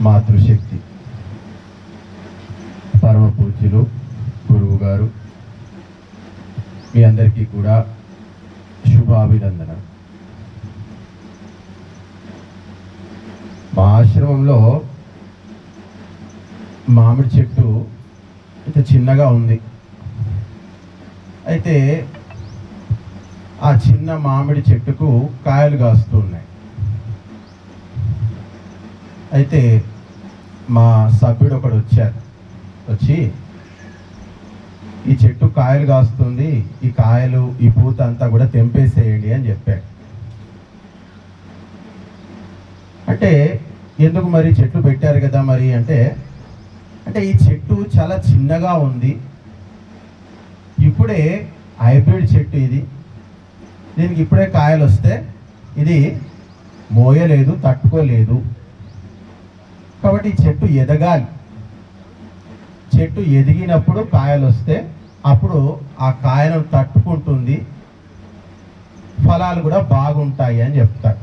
మాతృశక్తి పరమ పూజ్యులు గురువు గారు మీ అందరికీ కూడా శుభాభినందన. మా ఆశ్రమంలో మామిడి చెట్టు ఇంత చిన్నగా ఉంది. అయితే ఆ చిన్న మామిడి చెట్టుకు కాయలు కాస్తూ ఉన్నాయి. అయితే మా సభ్యుడు ఒకడు వచ్చి ఈ చెట్టు కాయలు కాస్తుంది, ఈ కాయలు ఈ పూత అంతా కూడా తెంపేసేయండి అని చెప్పాడు. అంటే ఎందుకు మరి చెట్లు పెట్టారు కదా మరి అంటే ఈ చెట్టు చాలా చిన్నగా ఉంది, ఇప్పుడే హైబ్రిడ్ చెట్టు ఇది, దీనికి ఇప్పుడే కాయలు వస్తే ఇది మోయలేదు, తట్టుకోలేదు. కాబట్టి ఈ చెట్టు ఎదగాలి, చెట్టు ఎదిగినప్పుడు కాయలు వస్తే అప్పుడు ఆ కాయలను తట్టుకుంటుంది, ఫలాలు కూడా బాగుంటాయి అని చెప్తారు.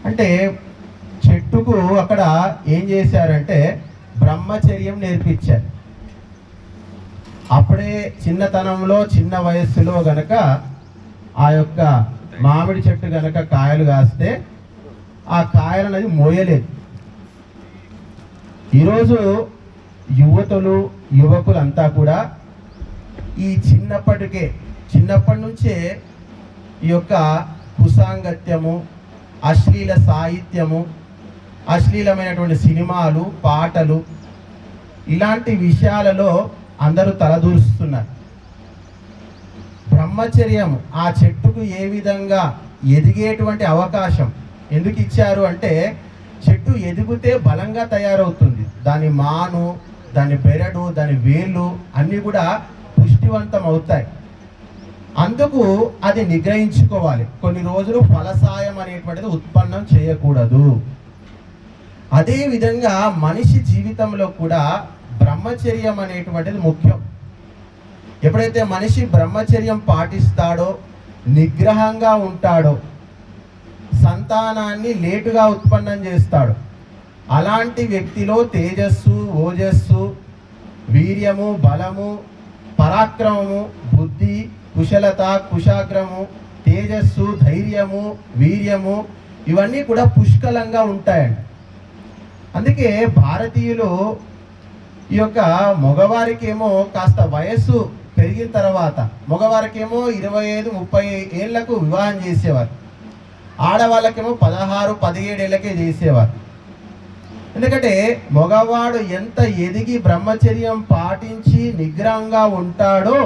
అంటే చెట్టుకు అక్కడ ఏం చేశారంటే బ్రహ్మచర్యం నేర్పించారు. అప్పుడే చిన్నతనంలో చిన్న వయస్సులో గనక ఆ యొక్క మామిడి చెట్టు గనక కాయలు కాస్తే ఆ కాయలు అనేది మోయలేదు. ఈరోజు యువకులంతా కూడా ఈ చిన్నప్పటి నుంచే ఈ యొక్క కుసాంగత్యము, అశ్లీల సాహిత్యము, అశ్లీలమైనటువంటి సినిమాలు, పాటలు, ఇలాంటి విషయాలలో అందరూ తలదూరుస్తున్నారు. బ్రహ్మచర్యం ఆ చెట్టుకు ఏ విధంగా ఎదిగేటువంటి అవకాశం ఎందుకు ఇచ్చారు అంటే చెట్టు ఎదిగితే బలంగా తయారవుతుంది. దాని మాను, దాని బెరడు, దాని వేళ్ళు అన్నీ కూడా పుష్టివంతం అవుతాయి. అందుకు అది నిగ్రహించుకోవాలి. కొన్ని రోజులు ఫలసాయం అనేటువంటిది ఉత్పన్నం చేయకూడదు. అదేవిధంగా మనిషి జీవితంలో కూడా బ్రహ్మచర్యం అనేటువంటిది ముఖ్యం. ఎప్పుడైతే మనిషి బ్రహ్మచర్యం పాటిస్తాడో, నిగ్రహంగా ఉంటాడో, సంతానాన్ని లేటుగా ఉత్పన్నం చేస్తాడు. అలాంటి వ్యక్తిలో తేజస్సు, ఓజస్సు, వీర్యము, బలము, పరాక్రమము, బుద్ధి, కుశలత, కుశాగ్రము, తేజస్సు, ధైర్యము, వీర్యము ఇవన్నీ కూడా పుష్కలంగా ఉంటాయండి. అందుకే భారతీయులు ఈ యొక్క మగవారికేమో కాస్త వయస్సు పెరిగిన తర్వాత మగవారికేమో 25-30 ఏళ్లకు వివాహం చేసేవారు, ఆడవాళ్ళకేమో 16-17 ఏళ్ళకే చేసేవారు. ఎందుకంటే మగవాడు ఎంత ఎదిగి బ్రహ్మచర్యం పాటించి నిగ్రహంగా ఉంటాడో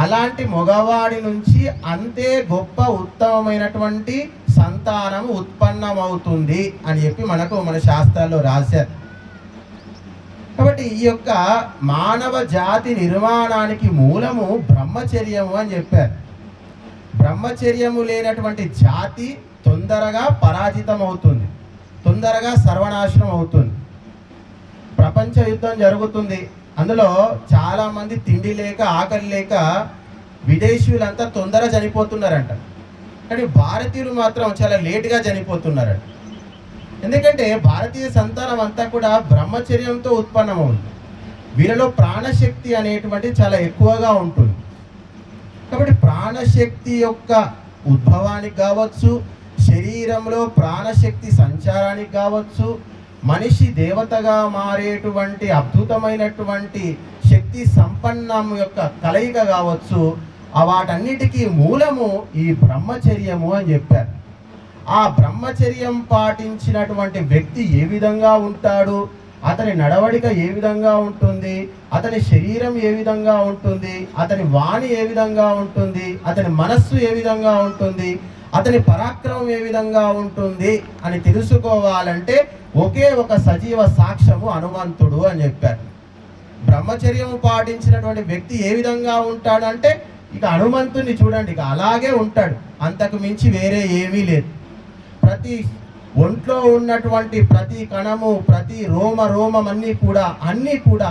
అలాంటి మగవాడి నుంచి అంతే గొప్ప ఉత్తమమైనటువంటి సంతానం ఉత్పన్నమవుతుంది అని చెప్పి మన శాస్త్రాల్లో రాశారు. కాబట్టి ఈ యొక్క మానవ జాతి నిర్మాణానికి మూలము బ్రహ్మచర్యము అని చెప్పారు. బ్రహ్మచర్యము లేనటువంటి జాతి తొందరగా పరాజితం అవుతుంది, తొందరగా సర్వనాశనం అవుతుంది. ప్రపంచ యుద్ధం జరుగుతుంది, అందులో చాలామంది తిండి లేక, ఆకలి లేక విదేశీయులంతా తొందరగా చనిపోతున్నారంట. కానీ భారతీయులు మాత్రం చాలా లేటుగా చనిపోతున్నారంట. ఎందుకంటే భారతీయ సంతానం అంతా కూడా బ్రహ్మచర్యంతో ఉత్పన్నమవుతుంది. వీళ్ళలో ప్రాణశక్తి అనేటువంటి చాలా ఎక్కువగా ఉంటుంది. కాబట్టి ప్రాణశక్తి యొక్క ఉద్భవానికి కావచ్చు, శరీరంలో ప్రాణశక్తి సంచారానికి కావచ్చు, మనిషి దేవతగా మారేటువంటి అద్భుతమైనటువంటి శక్తి సంపన్నం యొక్క కలయిక కావచ్చు, వాటన్నిటికీ మూలము ఈ బ్రహ్మచర్యము అని చెప్పారు. ఆ బ్రహ్మచర్యం పాటించినటువంటి వ్యక్తి ఏ విధంగా ఉంటాడు, అతని నడవడిక ఏ విధంగా ఉంటుంది, అతని శరీరం ఏ విధంగా ఉంటుంది, అతని వాణి ఏ విధంగా ఉంటుంది, అతని మనస్సు ఏ విధంగా ఉంటుంది, అతని పరాక్రమం ఏ విధంగా ఉంటుంది అని తెలుసుకోవాలంటే ఒకే ఒక సజీవ సాక్ష్యము హనుమంతుడు అని చెప్పారు. బ్రహ్మచర్యము పాటించినటువంటి వ్యక్తి ఏ విధంగా ఉంటాడు అంటే ఇక హనుమంతుడిని చూడండి, ఇక అలాగే ఉంటాడు, అంతకు మించి వేరే ఏమీ లేదు. ప్రతి ఒంట్లో ఉన్నటువంటి ప్రతి కణము, ప్రతి రోమం అన్నీ కూడా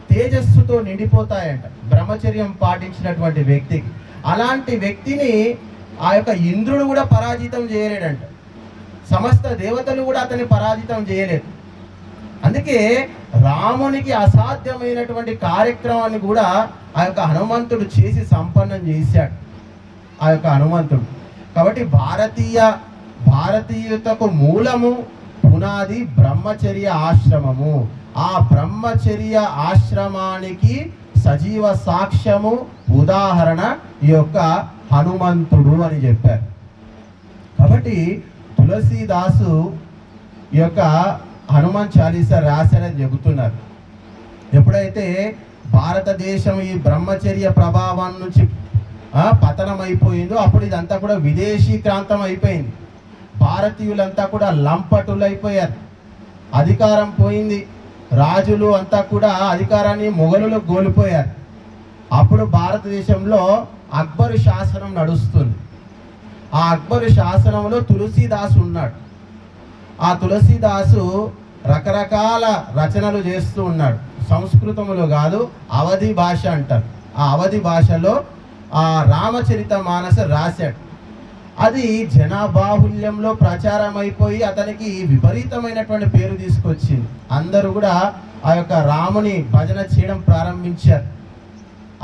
తేజస్సుతో నిండిపోతాయంట బ్రహ్మచర్యం పాటించినటువంటి వ్యక్తికి. అలాంటి వ్యక్తిని ఆ యొక్క ఇంద్రుడు కూడా పరాజితం చేయలేడంట. సమస్త దేవతలు కూడా అతన్ని పరాజితం చేయలేదు. అందుకే రామునికి అసాధ్యమైనటువంటి కార్యక్రమాన్ని కూడా ఆ యొక్క హనుమంతుడు చేసి సంపన్నం చేశాడు, ఆ యొక్క హనుమంతుడు. కాబట్టి భారతీయతకు మూలము పునాది బ్రహ్మచర్య ఆశ్రమము. ఆ బ్రహ్మచర్య ఆశ్రమానికి సజీవ సాక్ష్యము ఉదాహరణ ఈ యొక్క హనుమంతుడు అని చెప్పారు. కాబట్టి తులసీదాసు ఈ యొక్క హనుమాన్ చాలీసా రాశారని చెబుతున్నారు. ఎప్పుడైతే భారతదేశం ఈ బ్రహ్మచర్య ప్రభావం నుంచి పతనం అయిపోయిందో అప్పుడు ఇదంతా కూడా విదేశీక్రాంతం అయిపోయింది. భారతీయులంతా కూడా లంపటులు అయిపోయారు, అధికారం పోయింది, రాజులు అంతా కూడా అధికారాన్ని మొఘలులు కోల్పోయారు. అప్పుడు భారతదేశంలో అక్బరు శాసనం నడుస్తుంది. ఆ అక్బరు శాసనంలో తులసీదాసు ఉన్నాడు. ఆ తులసీదాసు రకరకాల రచనలు చేస్తూ ఉన్నాడు. సంస్కృతంలో కాదు, అవధి భాష అంటారు. ఆ అవధి భాషలో ఆ రామచరిత మానస రాశాడు. అది జనబాహుల్యంలో ప్రచారం అయిపోయి అతనికి విపరీతమైనటువంటి పేరు తీసుకొచ్చింది. అందరూ కూడా ఆ యొక్క రాముని భజన చేయడం ప్రారంభించారు.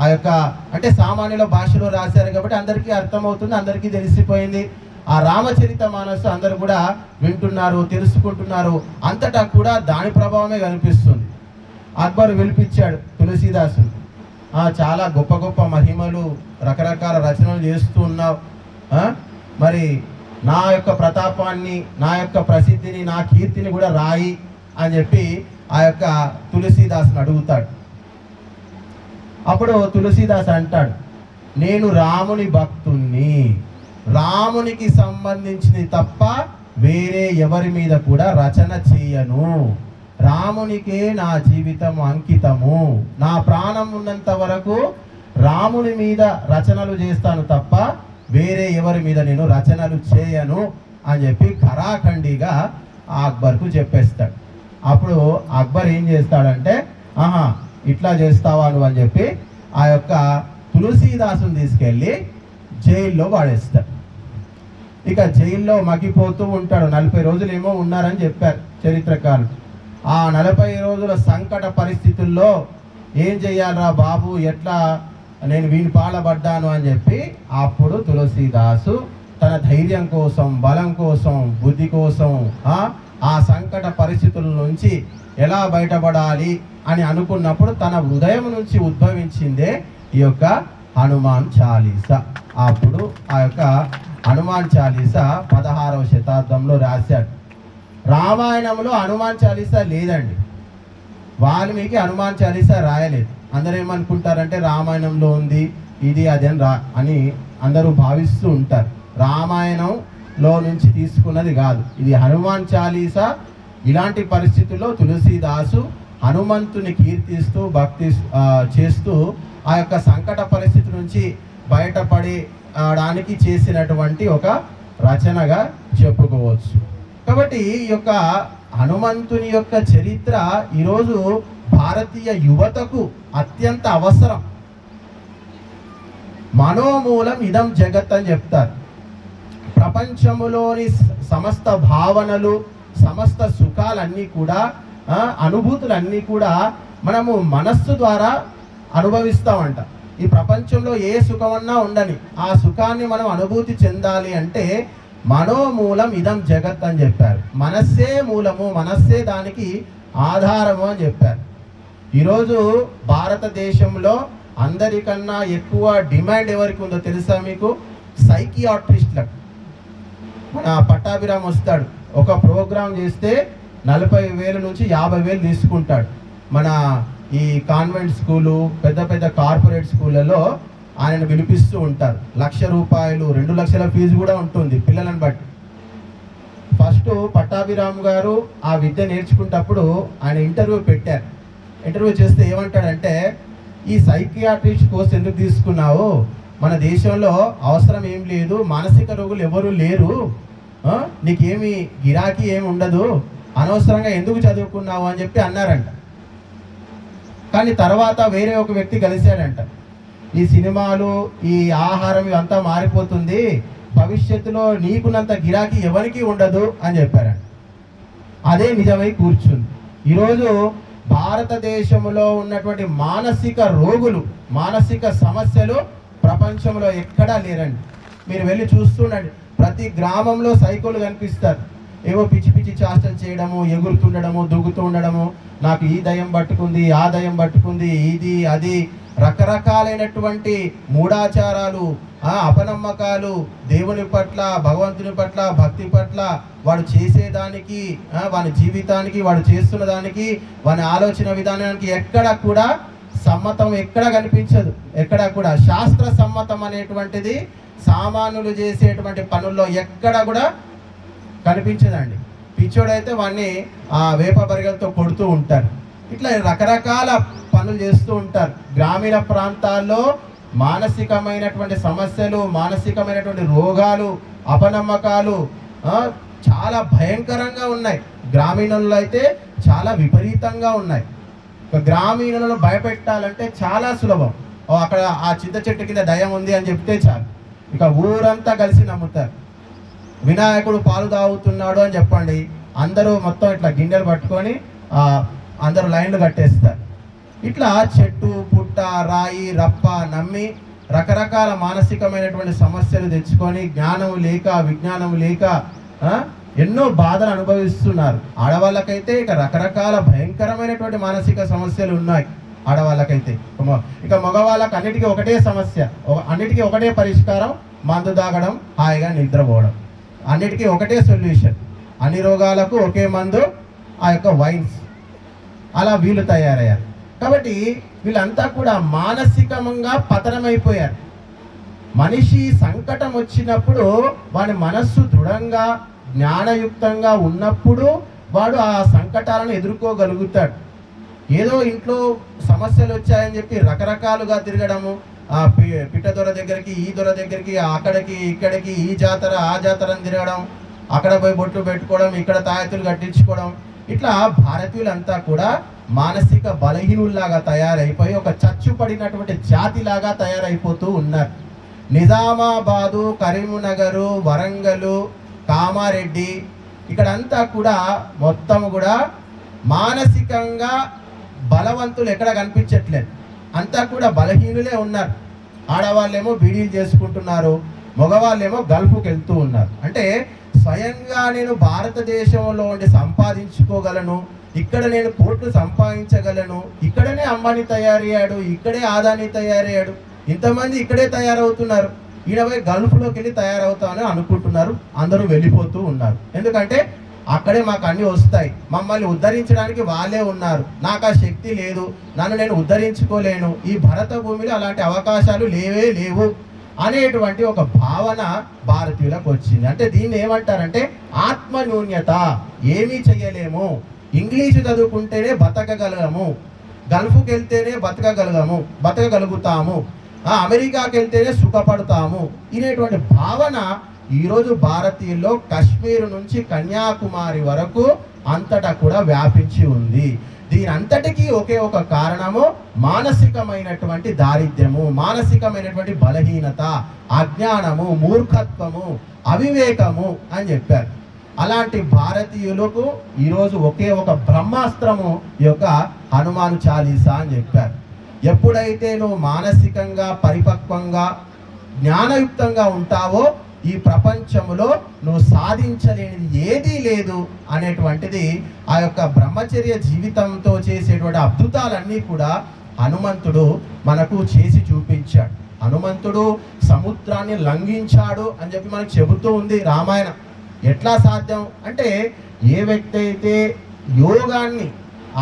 ఆ యొక్క అంటే సామాన్యుల భాషలో రాశారు కాబట్టి అందరికీ అర్థమవుతుంది, అందరికీ తెలిసిపోయింది. ఆ రామచరిత మానసు అందరూ కూడా వింటున్నారు, తెలుసుకుంటున్నారు. అంతటా కూడా దాని ప్రభావమే కనిపిస్తుంది. అక్బర్ పిలిపించాడు తులసీదాసుని. చాలా గొప్ప గొప్ప మహిమలు, రకరకాల రచనలు చేస్తూ ఉన్నావు, మరి నా యొక్క ప్రతాపాన్ని, నా యొక్క ప్రసిద్ధిని, నా కీర్తిని కూడా రాయి అని చెప్పి ఆ యొక్క తులసీదాసుని అడుగుతాడు. అప్పుడు తులసీదాస్ అంటాడు, నేను రాముని భక్తుణ్ణి, రామునికి సంబంధించింది తప్ప వేరే ఎవరి మీద కూడా రచన చేయను, రామునికే నా జీవితం అంకితము, నా ప్రాణం ఉన్నంత వరకు రాముని మీద రచనలు చేస్తాను తప్ప వేరే ఎవరి మీద నేను రచనలు చేయను అని చెప్పి ఖరాఖండిగా అక్బర్కు చెప్పేస్తాడు. అప్పుడు అక్బర్ ఏం చేస్తాడంటే, ఇట్లా చేస్తావా నువ్వు అని చెప్పి ఆ యొక్క తులసీదాసుని తీసుకెళ్ళి జైల్లో వాడేస్తాడు. ఇక జైల్లో మగ్గిపోతూ ఉంటాడు. 40 రోజులు ఏమో ఉన్నారని చెప్పారు చరిత్రకారులు. ఆ 40 రోజుల సంకట పరిస్థితుల్లో ఏం చెయ్యాలరా బాబు, ఎట్లా నేను వీని పాలబడ్డాను అని చెప్పి అప్పుడు తులసీదాసు తన ధైర్యం కోసం, బలం కోసం, బుద్ధి కోసం ఆ సంకట పరిస్థితుల నుంచి ఎలా బయటపడాలి అని అనుకున్నప్పుడు తన హృదయం నుంచి ఉద్భవించిందే ఈ యొక్క హనుమాన్ చాలీసా. అప్పుడు ఆ యొక్క హనుమాన్ చాలీసా 16వ శతాబ్దంలో రాశాడు. రామాయణంలో హనుమాన్ చాలీసా లేదండి. వాల్మీకి హనుమాన్ చాలీసా రాయలేదు. అందరూ ఏమనుకుంటారంటే రామాయణంలో ఉంది ఇది అది అని అందరూ భావిస్తూ ఉంటారు. రామాయణంలో నుంచి తీసుకున్నది కాదు, ఇది హనుమాన్ చాలీసా. ఇలాంటి పరిస్థితుల్లో తులసీదాసు హనుమంతుని కీర్తిస్తూ భక్తి చేస్తూ ఆ యొక్క సంకట పరిస్థితి నుంచి బయటపడడానికి చేసినటువంటి ఒక రచనగా చెప్పుకోవచ్చు. కాబట్టి ఈ యొక్క హనుమంతుని యొక్క చరిత్ర ఈరోజు భారతీయ యువతకు అత్యంత అవసరం. మనోమూలం ఇదం జగత్ అని చెప్తారు. ప్రపంచములోని సమస్త భావనలు, సమస్త సుఖాలన్నీ కూడా, అనుభూతులన్నీ కూడా మనము మనస్సు ద్వారా అనుభవిస్తామంట. ఈ ప్రపంచంలో ఏ సుఖమన్నా ఉండని ఆ సుఖాన్ని మనం అనుభూతి చెందాలి అంటే మనోమూలం ఇదం జగత్ అని చెప్పారు. మనస్సే మూలము, మనస్సే దానికి ఆధారము అని చెప్పారు. ఈరోజు భారతదేశంలో అందరికన్నా ఎక్కువ డిమాండ్ ఎవరికి ఉందో తెలుసా మీకు? సైకియాట్రిస్ట్లకు. మన పట్టాభిరామ్ వస్తాడు, ఒక ప్రోగ్రాం చేస్తే 40,000 నుంచి 50,000 తీసుకుంటాడు. మన ఈ కాన్వెంట్ స్కూలు, పెద్ద పెద్ద కార్పొరేట్ స్కూళ్ళలో ఆయనను పిలిపిస్తూ ఉంటారు. 1,00,000 రూపాయలు, 2 లక్షల ఫీజు కూడా ఉంటుంది పిల్లలను బట్టి. ఫస్ట్ పట్టాభిరామ్ గారు ఆ విద్య నేర్చుకున్నప్పుడు ఆయన ఇంటర్వ్యూ పెట్టారు. ఇంటర్వ్యూ చేస్తే ఏమంటాడంటే, ఈ సైకియాట్రిస్ట్ కోర్స్ ఎందుకు తీసుకున్నావు? మన దేశంలో అవసరం ఏం లేదు, మానసిక రోగులు ఎవరు లేరు, నీకేమి గిరాకీ ఏమి ఉండదు, అనవసరంగా ఎందుకు చదువుకున్నావు అని చెప్పి అన్నారంట. కానీ తర్వాత వేరే ఒక వ్యక్తి కలిశాడంట, ఈ సినిమాలు, ఈ ఆహారం ఇవంతా మారిపోతుంది, భవిష్యత్తులో నీకున్నంత గిరాకీ ఎవరికి ఉండదు అని చెప్పారండి. అదే నిజమై కూర్చుంది. ఈరోజు భారతదేశంలో ఉన్నటువంటి మానసిక రోగులు, మానసిక సమస్యలు ప్రపంచంలో ఎక్కడా లేరండి. మీరు వెళ్ళి చూస్తుండండి, ప్రతి గ్రామంలో సైకోలు కనిపిస్తారు. ఏవో పిచ్చి పిచ్చి చేష్టలు చేయడము, ఎగురుతుండడము, దూకుతూ ఉండడము, నాకు ఈ దయ్యం పట్టుకుంది, ఆ దయ్యం పట్టుకుంది, ఇది అది రకరకాలైనటువంటి మూఢాచారాలు, అపనమ్మకాలు, దేవుని పట్ల, భగవంతుని పట్ల, భక్తి పట్ల వాడు చేసేదానికి, వాని జీవితానికి, వాడు చేస్తున్న దానికి, వాని ఆలోచన విధానానికి ఎక్కడ కూడా సమ్మతం ఎక్కడ కనిపించదు. ఎక్కడ కూడా శాస్త్ర సమ్మతం అనేటువంటిది సామాన్యులు చేసేటువంటి పనుల్లో ఎక్కడ కూడా కనిపించదండి. పిచ్చోడైతే వాడిని వేప బరిగలతో కొడుతూ ఉంటారు. ఇట్లా రకరకాల పనులు చేస్తూ ఉంటారు. గ్రామీణ ప్రాంతాల్లో మానసికమైనటువంటి సమస్యలు, మానసికమైనటువంటి రోగాలు, అపనమ్మకాలు చాలా భయంకరంగా ఉన్నాయి. గ్రామీణుల్లో అయితే చాలా విపరీతంగా ఉన్నాయి. గ్రామీణులను భయపెట్టాలంటే చాలా సులభం. అక్కడ ఆ చింత చెట్టు కింద దయ్యం ఉంది అని చెప్తే చాలు, ఇక ఊరంతా కలిసి నమ్ముతారు. వినాయకుడు పాలు తాగుతున్నాడు అని చెప్పండి, అందరూ మొత్తం ఇట్లా గిన్నెలు పట్టుకొని అందరూ లైన్లు కట్టేస్తారు. ఇట్లా చెట్టు పుట్ట రాయి రప్ప నమ్మి రకరకాల మానసికమైనటువంటి సమస్యలు తెచ్చుకొని జ్ఞానం లేక విజ్ఞానం లేక ఎన్నో బాధలు అనుభవిస్తున్నారు. ఆడవాళ్ళకైతే ఇక రకరకాల భయంకరమైనటువంటి మానసిక సమస్యలు ఉన్నాయి. ఆడవాళ్ళకైతే ఇక మగవాళ్ళకి అన్నిటికీ ఒకటే సమస్య, అన్నిటికీ ఒకటే పరిష్కారం, మందు తాగడం, హాయిగా నిద్రపోవడం. అన్నిటికీ ఒకటే సొల్యూషన్, అన్ని రోగాలకు ఒకే మందు, ఆ యొక్క వైన్స్. అలా వీళ్ళు తయారయ్యారు. కాబట్టి వీళ్ళంతా కూడా మానసికంగా పతనమైపోయారు. మనిషి సంకటం వచ్చినప్పుడు వాడి మనస్సు దృఢంగా జ్ఞానయుక్తంగా ఉన్నప్పుడు వాడు ఆ సంకటాలను ఎదుర్కోగలుగుతాడు. ఏదో ఇంట్లో సమస్యలు వచ్చాయని చెప్పి రకరకాలుగా తిరగడము, పిట్ట దొర దగ్గరికి, ఈ దొర దగ్గరికి, అక్కడికి ఇక్కడికి, ఈ జాతర ఆ జాతర అని తిరగడం, అక్కడ పోయి బొట్లు పెట్టుకోవడం, ఇక్కడ తాయెత్తులు కట్టించుకోవడం, ఇట్లా భారతీయులంతా కూడా మానసిక బలహీనుల్లాగా తయారైపోయి ఒక చచ్చుపడినటువంటి జాతిలాగా తయారైపోతూ ఉన్నారు. నిజామాబాదు, కరీంనగరు, వరంగల్, కామారెడ్డి ఇక్కడంతా కూడా మొత్తం కూడా మానసికంగా బలవంతులు ఎక్కడ కనిపించట్లేదు. అంతా కూడా బలహీనులే ఉన్నారు. ఆడవాళ్ళేమో బీడీలు చేసుకుంటున్నారు, మగవాళ్ళేమో గల్ఫ్కి వెళ్తూ ఉన్నారు. అంటే స్వయంగా నేను భారతదేశంలో ఉండి సంపాదించుకోగలను, ఇక్కడ నేను కోట్లు సంపాదించగలను, ఇక్కడనే అంబానీ తయారయ్యాడు, ఇక్కడే ఆదాని తయారయ్యాడు, ఇంతమంది ఇక్కడే తయారవుతున్నారు, ఈయనపై గల్ఫ్లోకి వెళ్ళి తయారవుతామని అనుకుంటున్నారు. అందరూ వెళ్ళిపోతూ ఉన్నారు. ఎందుకంటే అక్కడే మాకు అన్నీ వస్తాయి, మమ్మల్ని ఉద్ధరించడానికి వాళ్ళే ఉన్నారు, నాకు ఆ శక్తి లేదు, నన్ను నేను ఉద్ధరించుకోలేను, ఈ భరత భూమిలో అలాంటి అవకాశాలు లేవు అనేటువంటి ఒక భావన భారతీయులకు వచ్చింది. అంటే దీన్ని ఏమంటారంటే ఆత్మన్యూన్యత. ఏమీ చెయ్యలేము, ఇంగ్లీషు చదువుకుంటేనే బతకగలము, గల్ఫ్కి వెళ్తేనే బతకగలుగుతాము, అమెరికాకి వెళ్తేనే సుఖపడతాము అనేటువంటి భావన ఈరోజు భారతీయుల్లో కాశ్మీర్ నుంచి కన్యాకుమారి వరకు అంతటా కూడా వ్యాపించి ఉంది. దీని అంతటికీ ఒకే ఒక కారణము మానసికమైనటువంటి దారిద్ర్యము, మానసికమైనటువంటి బలహీనత, అజ్ఞానము, మూర్ఖత్వము, అవివేకము అని చెప్పారు. అలాంటి భారతీయులకు ఈరోజు ఒకే ఒక బ్రహ్మాస్త్రము ఈ యొక్క హనుమాన్ చాలీసా అని చెప్పారు. ఎప్పుడైతే నువ్వు మానసికంగా పరిపక్వంగా జ్ఞానయుక్తంగా ఉంటావో ఈ ప్రపంచంలో నువ్వు సాధించలేనిది ఏదీ లేదు అనేటువంటిది ఆ యొక్క బ్రహ్మచర్య జీవితంతో చేసేటువంటి అద్భుతాలన్నీ కూడా హనుమంతుడు మనకు చేసి చూపించాడు. హనుమంతుడు సముద్రాన్ని లంఘించాడు అని చెప్పి మనకు చెబుతూ ఉంది రామాయణం. ఎట్లా సాధ్యం అంటే ఏ వ్యక్తి అయితే యోగాన్ని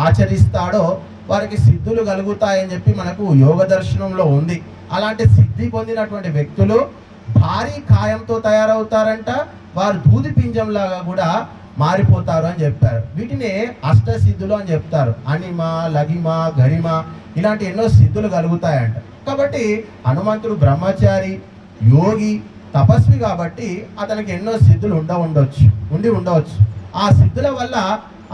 ఆచరిస్తాడో వారికి సిద్ధులు కలుగుతాయని చెప్పి మనకు యోగ దర్శనంలో ఉంది. అలాంటి సిద్ధి పొందినటువంటి వ్యక్తులు భారీ కాయంతో తయారవుతారంట, వారు దూది పింజంలాగా కూడా మారిపోతారు అని చెప్పారు. వీటినే అష్టసిద్ధులు అని చెప్తారు. అనిమ, లగిమ, గరిమ ఇలాంటి ఎన్నో సిద్ధులు కలుగుతాయంట. కాబట్టి హనుమంతుడు బ్రహ్మచారి, యోగి, తపస్వి కాబట్టి అతనికి ఎన్నో సిద్ధులు ఉండి ఉండవచ్చు. ఆ సిద్ధుల వల్ల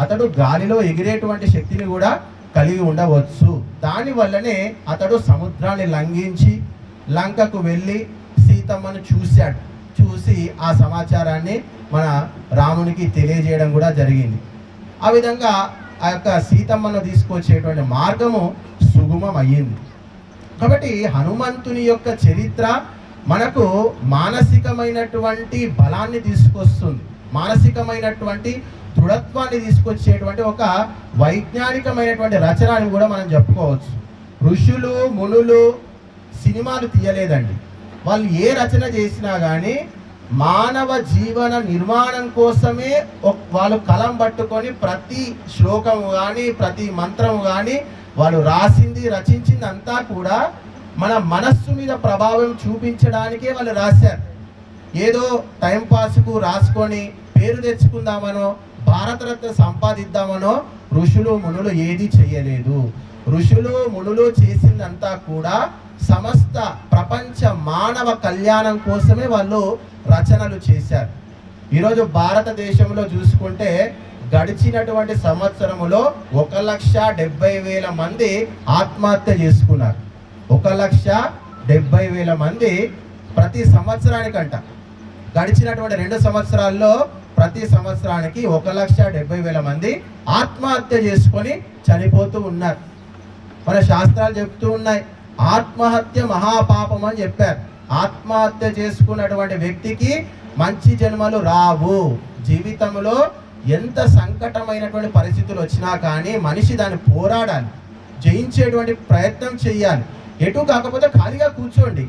అతడు గాలిలో ఎగిరేటువంటి శక్తిని కూడా కలిగి ఉండవచ్చు. దానివల్లనే అతడు సముద్రాన్ని లంఘించి లంకకు వెళ్ళి సీతమ్మను చూశాడు. చూసి ఆ సమాచారాన్ని మన రామునికి తెలియజేయడం కూడా జరిగింది. ఆ విధంగా ఆ యొక్క సీతమ్మను తీసుకొచ్చేటువంటి మార్గము సుగమం అయ్యింది. కాబట్టి హనుమంతుని యొక్క చరిత్ర మనకు మానసికమైనటువంటి బలాన్ని తీసుకొస్తుంది, మానసికమైనటువంటి దృఢత్వాన్ని తీసుకొచ్చేటువంటి ఒక వైజ్ఞానికమైనటువంటి రచన అని కూడా మనం చెప్పుకోవచ్చు. ఋషులు మునులు సినిమాలు తీయలేదండి. వాళ్ళు ఏ రచన చేసినా కానీ మానవ జీవన నిర్మాణం కోసమే వాళ్ళు కలం పట్టుకొని ప్రతి శ్లోకము కానీ ప్రతి మంత్రము కానీ వాళ్ళు రాసింది రచించింది అంతా కూడా మన మనస్సు మీద ప్రభావం చూపించడానికే వాళ్ళు రాశారు. ఏదో టైంపాస్కు రాసుకొని పేరు తెచ్చుకుందామనో భారతరత్న సంపాదిద్దామనో ఋషులు మునులు ఏది చేయలేదు. ఋషులు మునులు చేసిందంతా కూడా సమస్త ప్రపంచ మానవ కళ్యాణం కోసమే వాళ్ళు రచనలు చేశారు. ఈరోజు భారతదేశంలో చూసుకుంటే గడిచినటువంటి సంవత్సరములో 1,70,000 మంది ఆత్మహత్య చేసుకున్నారు. 1,70,000 మంది ప్రతి సంవత్సరానికంట. గడిచినటువంటి 2 సంవత్సరాల్లో ప్రతి సంవత్సరానికి 1,70,000 మంది ఆత్మహత్య చేసుకొని చనిపోతూ ఉన్నారు. మన శాస్త్రాలు చెప్తూ ఉన్నాయి, ఆత్మహత్య మహాపాపం అని చెప్పారు. ఆత్మహత్య చేసుకున్నటువంటి వ్యక్తికి మంచి జన్మలు రావు. జీవితంలో ఎంత సంకటమైనటువంటి పరిస్థితులు వచ్చినా కానీ మనిషి దాన్ని పోరాడాలి, జయించేటువంటి ప్రయత్నం చేయాలి. ఎటు కాకపోతే ఖాళీగా కూర్చోండి.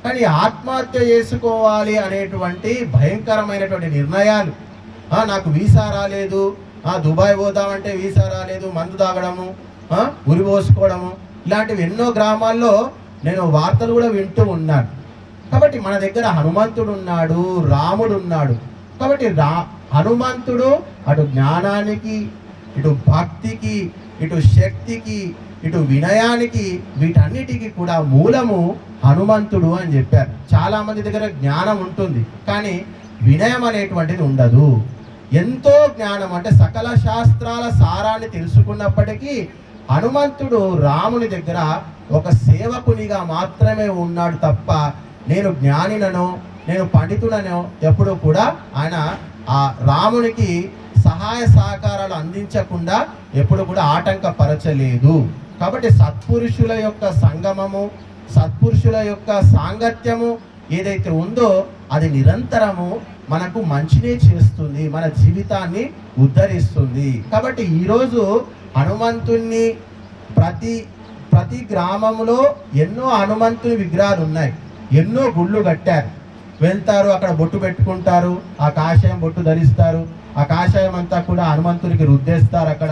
కానీ ఆత్మహత్య చేసుకోవాలి అనేటువంటి భయంకరమైనటువంటి నిర్ణయాలు, నాకు వీసా రాలేదు, దుబాయ్ పోదామంటే వీసా రాలేదు, మందు తాగడము, ఉరి పోసుకోవడము, ఇలాంటివి ఎన్నో గ్రామాల్లో నేను వార్తలు కూడా వింటూ ఉన్నాను. కాబట్టి మన దగ్గర హనుమంతుడు ఉన్నాడు, రాముడు ఉన్నాడు. కాబట్టి హనుమంతుడు అటు జ్ఞానానికి, ఇటు భక్తికి, ఇటు శక్తికి, ఇటు వినయానికి, వీటన్నిటికీ కూడా మూలము హనుమంతుడు అని చెప్పారు. చాలామంది దగ్గర జ్ఞానం ఉంటుంది కానీ వినయం అనేటువంటిది ఉండదు. ఎంతో జ్ఞానం అంటే సకల శాస్త్రాల సారాన్ని తెలుసుకున్నప్పటికీ హనుమంతుడు రాముని దగ్గర ఒక సేవకునిగా మాత్రమే ఉన్నాడు తప్ప నేను జ్ఞానినను, నేను పండితుడనో ఎప్పుడూ కూడా ఆయన ఆ రామునికి సహాయ సహకారాలు అందించకుండా ఎప్పుడు కూడా ఆటంకపరచలేదు. కాబట్టి సత్పురుషుల యొక్క సంగమము, సత్పురుషుల యొక్క సాంగత్యము ఏదైతే ఉందో అది నిరంతరము మనకు మంచినే చేస్తుంది, మన జీవితాన్ని ఉద్ధరిస్తుంది. కాబట్టి ఈరోజు హనుమంతుణ్ణి ప్రతి గ్రామంలో ఎన్నో హనుమంతుని విగ్రహాలు ఉన్నాయి, ఎన్నో గుళ్ళు కట్టారు. వెళ్తారు, అక్కడ బొట్టు పెట్టుకుంటారు, ఆ కాషాయం బొట్టు ధరిస్తారు, ఆ కాషాయం అంతా కూడా హనుమంతునికి రుద్దేస్తారు. అక్కడ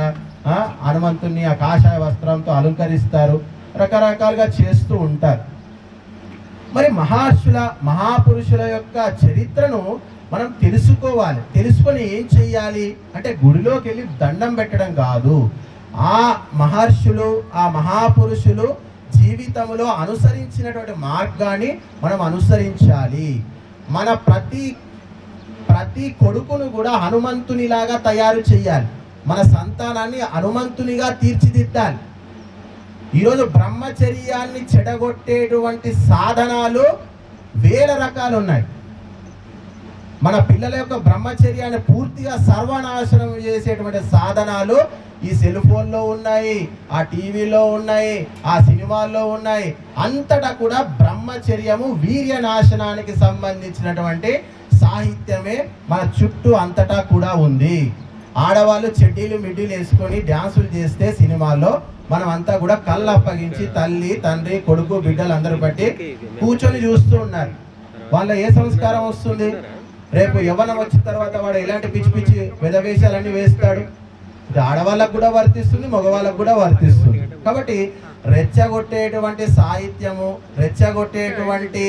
హనుమంతుని ఆ కాషాయ వస్త్రంతో అలంకరిస్తారు, రకరకాలుగా చేస్తూ ఉంటారు. మరి మహాపురుషుల యొక్క చరిత్రను మనం తెలుసుకోవాలి. తెలుసుకొని ఏం చెయ్యాలి అంటే గుడిలోకి వెళ్ళి దండం పెట్టడం కాదు. ఆ మహర్షులు, ఆ మహాపురుషులు జీవితంలో అనుసరించినటువంటి మార్గాన్ని మనం అనుసరించాలి. మన ప్రతి కొడుకును కూడా హనుమంతునిలాగా తయారు చేయాలి. మన సంతానాన్ని హనుమంతునిగా తీర్చిదిద్దాలి. ఈరోజు బ్రహ్మచర్యాన్ని చెడగొట్టేటువంటి సాధనాలు వేల రకాలు ఉన్నాయి. మన పిల్లల యొక్క బ్రహ్మచర్యాన్ని పూర్తిగా సర్వనాశనం చేసేటువంటి సాధనాలు ఈ సెల్ ఫోన్లో ఉన్నాయి, ఆ టీవీలో ఉన్నాయి, ఆ సినిమాల్లో ఉన్నాయి. అంతటా కూడా బ్రహ్మచర్యము, వీర్య నాశనానికి సంబంధించినటువంటి సాహిత్యమే మన చుట్టూ అంతటా కూడా ఉంది. ఆడవాళ్ళు చెడ్డీలు మిడ్డీలు వేసుకొని డ్యాన్సులు చేస్తే సినిమాల్లో మనం అంతా కూడా కళ్ళు అప్పగించి తల్లి తండ్రి కొడుకు బిడ్డలు అందరూ బట్టి కూర్చొని చూస్తూ ఉన్నారు. వాళ్ళ ఏ సంస్కారం వస్తుంది? రేపు యవ్వనం వచ్చిన తర్వాత వాడు ఎలాంటి పిచ్చి పిచ్చి వెధవేషాలన్నీ వేస్తాడు. ఇది ఆడవాళ్ళకు కూడా వర్తిస్తుంది, మగవాళ్ళకు కూడా వర్తిస్తుంది. కాబట్టి రెచ్చగొట్టేటువంటి సాహిత్యము, రెచ్చగొట్టేటువంటి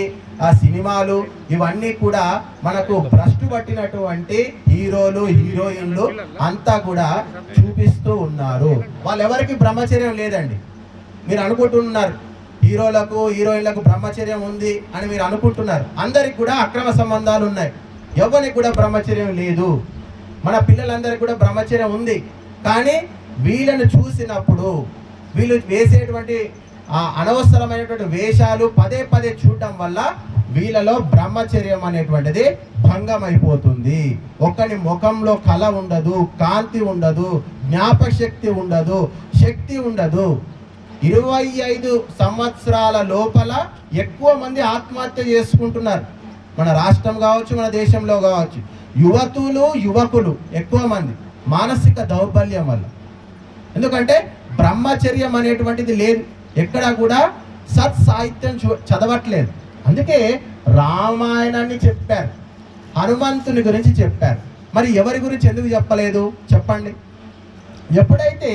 ఆ సినిమాలు ఇవన్నీ కూడా మనకు భ్రష్టు పట్టినటువంటి హీరోలు హీరోయిన్లు అంతా కూడా చూపిస్తూ ఉన్నారు. వాళ్ళెవరికి బ్రహ్మచర్యం లేదండి. మీరు అనుకుంటున్నారు హీరోలకు హీరోయిన్లకు బ్రహ్మచర్యం ఉంది అని మీరు అనుకుంటున్నారు. అందరికి కూడా అక్రమ సంబంధాలు ఉన్నాయి, ఎవరికి కూడా బ్రహ్మచర్యం లేదు. మన పిల్లలందరికీ కూడా బ్రహ్మచర్యం ఉంది. కానీ వీళ్ళను చూసినప్పుడు వీళ్ళు వేసేటువంటి అనవసరమైనటువంటి వేషాలు పదే పదే చూడటం వల్ల వీళ్ళలో బ్రహ్మచర్యం అనేటువంటిది భంగం అయిపోతుంది. ఒకని ముఖంలో కళ ఉండదు, కాంతి ఉండదు, జ్ఞాపశక్తి ఉండదు, శక్తి ఉండదు. 25 సంవత్సరాల లోపల ఎక్కువ మంది ఆత్మహత్య చేసుకుంటున్నారు. మన రాష్ట్రం కావచ్చు, మన దేశంలో కావచ్చు. యువకులు ఎక్కువ మంది మానసిక దౌర్బల్యం వల్ల. ఎందుకంటే బ్రహ్మచర్యం అనేటువంటిది లేదు, ఎక్కడ కూడా సత్ సాహిత్యం చదవట్లేదు. అందుకే రామాయణాన్ని చెప్పారు, హనుమంతుని గురించి చెప్పారు. మరి ఎవరి గురించి ఎందుకు చెప్పలేదు చెప్పండి? ఎప్పుడైతే